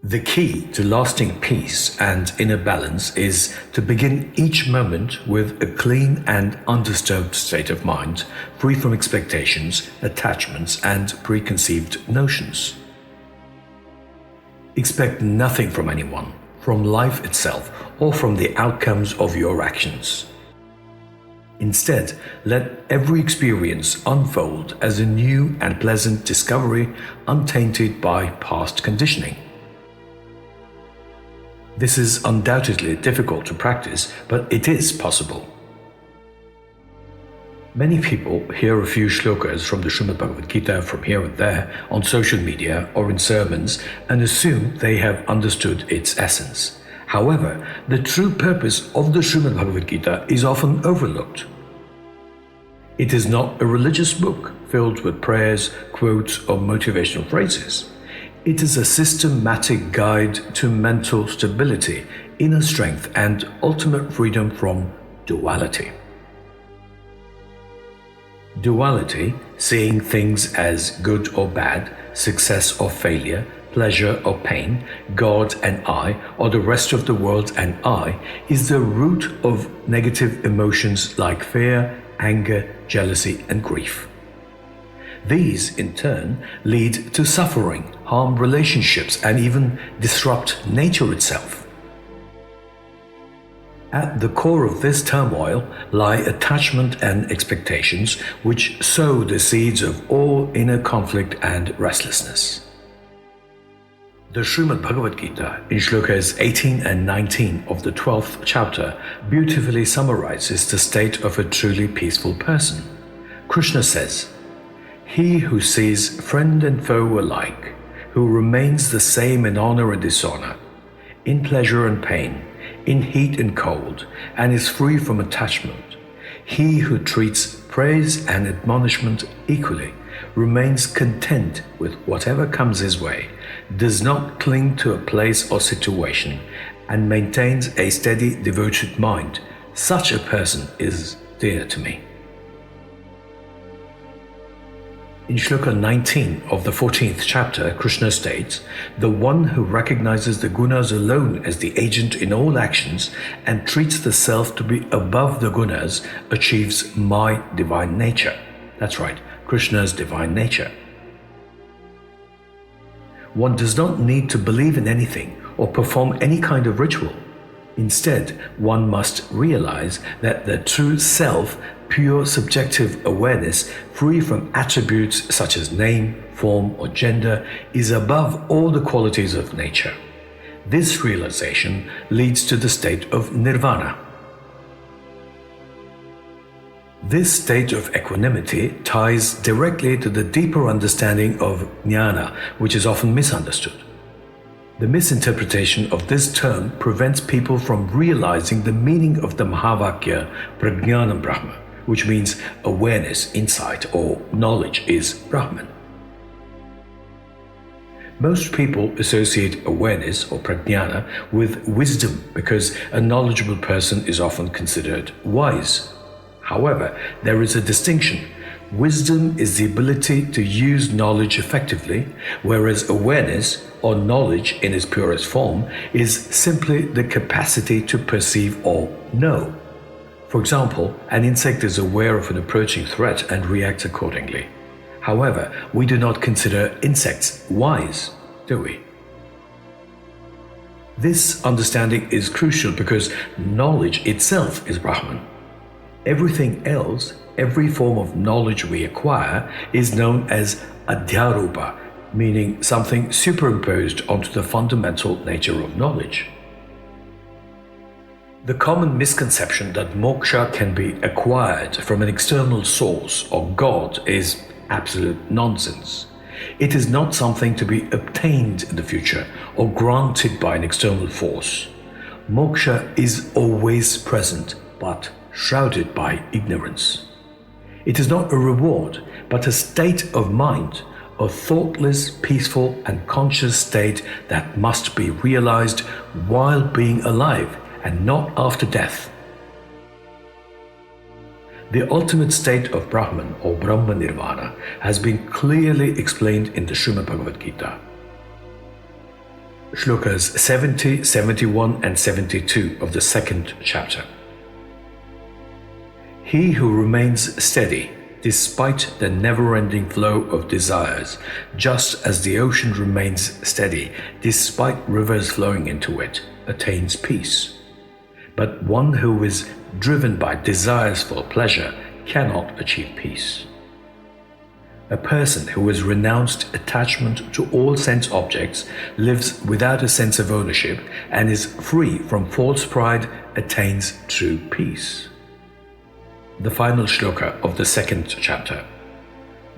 The key to lasting peace and inner balance is to begin each moment with a clean and undisturbed state of mind, free from expectations, attachments, and preconceived notions. Expect nothing from anyone, from life itself, or from the outcomes of your actions. Instead, let every experience unfold as a new and pleasant discovery, untainted by past conditioning. This is undoubtedly difficult to practice, but it is possible. Many people hear a few shlokas from the Srimad Bhagavad Gita from here and there on social media or in sermons and assume they have understood its essence. However, the true purpose of the Srimad Bhagavad Gita is often overlooked. It is not a religious book filled with prayers, quotes, or motivational phrases. It is a systematic guide to mental stability, inner strength, and ultimate freedom from duality. Duality, seeing things as good or bad, success or failure, pleasure or pain, God and I, or the rest of the world and I, is the root of negative emotions like fear, anger, jealousy, and grief. These, in turn, lead to suffering, harm relationships, and even disrupt nature itself. At the core of this turmoil lie attachment and expectations, which sow the seeds of all inner conflict and restlessness. The Srimad Bhagavad Gita, in Shlokas 18 and 19 of the 12th chapter, beautifully summarizes the state of a truly peaceful person. Krishna says, "He who sees friend and foe alike, who remains the same in honor and dishonor, in pleasure and pain, in heat and cold, and is free from attachment, he who treats praise and admonishment equally, remains content with whatever comes his way, does not cling to a place or situation, and maintains a steady, devoted mind, such a person is dear to me." In Shloka 19 of the 14th chapter, Krishna states, "The one who recognizes the gunas alone as the agent in all actions and treats the self to be above the gunas achieves my divine nature." That's right, Krishna's divine nature. One does not need to believe in anything or perform any kind of ritual. Instead, one must realize that the true self, pure subjective awareness, free from attributes such as name, form, or gender, is above all the qualities of nature. This realization leads to the state of nirvana. This state of equanimity ties directly to the deeper understanding of Jnana, which is often misunderstood. The misinterpretation of this term prevents people from realizing the meaning of the Mahavakya Prajnanam Brahma, which means awareness, insight, or knowledge is Brahman. Most people associate awareness or prajnana with wisdom because a knowledgeable person is often considered wise. However, there is a distinction. Wisdom is the ability to use knowledge effectively, whereas awareness, or knowledge in its purest form, is simply the capacity to perceive or know. For example, an insect is aware of an approaching threat and reacts accordingly. However, we do not consider insects wise, do we? This understanding is crucial because knowledge itself is Brahman. Everything else, every form of knowledge we acquire, is known as adhyarupa, meaning something superimposed onto the fundamental nature of knowledge. The common misconception that moksha can be acquired from an external source or God is absolute nonsense. It is not something to be obtained in the future or granted by an external force. Moksha is always present, but shrouded by ignorance. It is not a reward, but a state of mind, a thoughtless, peaceful, and conscious state that must be realized while being alive and not after death. The ultimate state of Brahman or Brahma Nirvana has been clearly explained in the Srimad Bhagavad Gita. Shlokas 70, 71 and 72 of the second chapter. He who remains steady despite the never-ending flow of desires, just as the ocean remains steady despite rivers flowing into it, attains peace. But one who is driven by desires for pleasure cannot achieve peace. A person who has renounced attachment to all sense objects, lives without a sense of ownership, and is free from false pride attains true peace. The final shloka of the second chapter.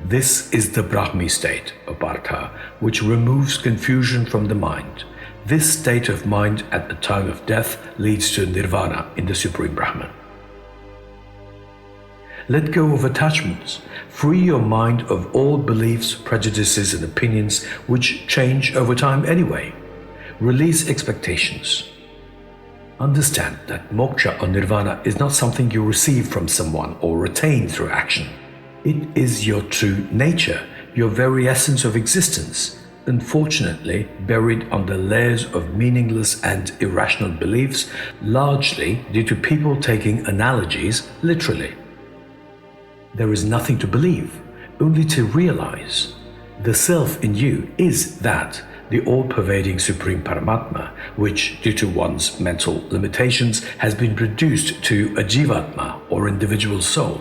This is the Brahmi state of Partha, which removes confusion from the mind. This state of mind at the time of death leads to nirvana in the Supreme Brahman. Let go of attachments. Free your mind of all beliefs, prejudices, and opinions which change over time anyway. Release expectations. Understand that moksha or nirvana is not something you receive from someone or attain through action. It is your true nature, your very essence of existence, unfortunately buried under layers of meaningless and irrational beliefs, largely due to people taking analogies literally. There is nothing to believe, only to realize. The self in you is that, the all-pervading Supreme Paramatma, which, due to one's mental limitations, has been reduced to a jivatma or individual soul.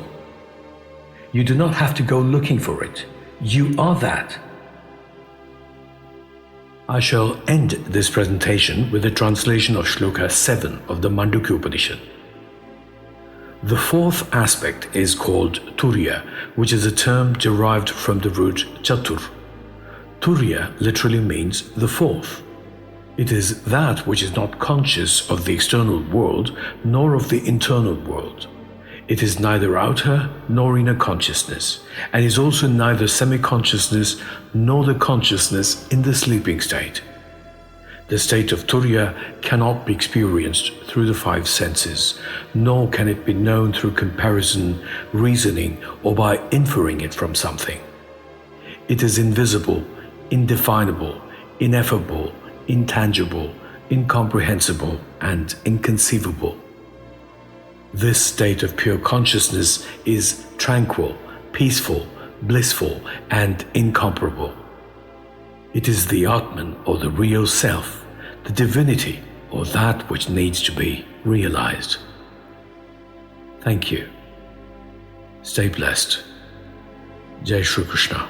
You do not have to go looking for it. You are that. I shall end this presentation with a translation of Shloka 7 of the Mandukya Upanishad. The fourth aspect is called Turiya, which is a term derived from the root chatur. Turiya literally means the fourth. It is that which is not conscious of the external world nor of the internal world. It is neither outer nor inner consciousness, and is also neither semi-consciousness nor the consciousness in the sleeping state. The state of Turiya cannot be experienced through the five senses, nor can it be known through comparison, reasoning, or by inferring it from something. It is invisible, indefinable, ineffable, intangible, incomprehensible, and inconceivable. This state of pure consciousness is tranquil, peaceful, blissful, and incomparable. It is the Atman, or the real self, the divinity, or that which needs to be realized. Thank you. Stay blessed. Jai Shri Krishna.